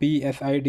PSID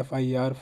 FIR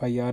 FIR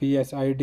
PSID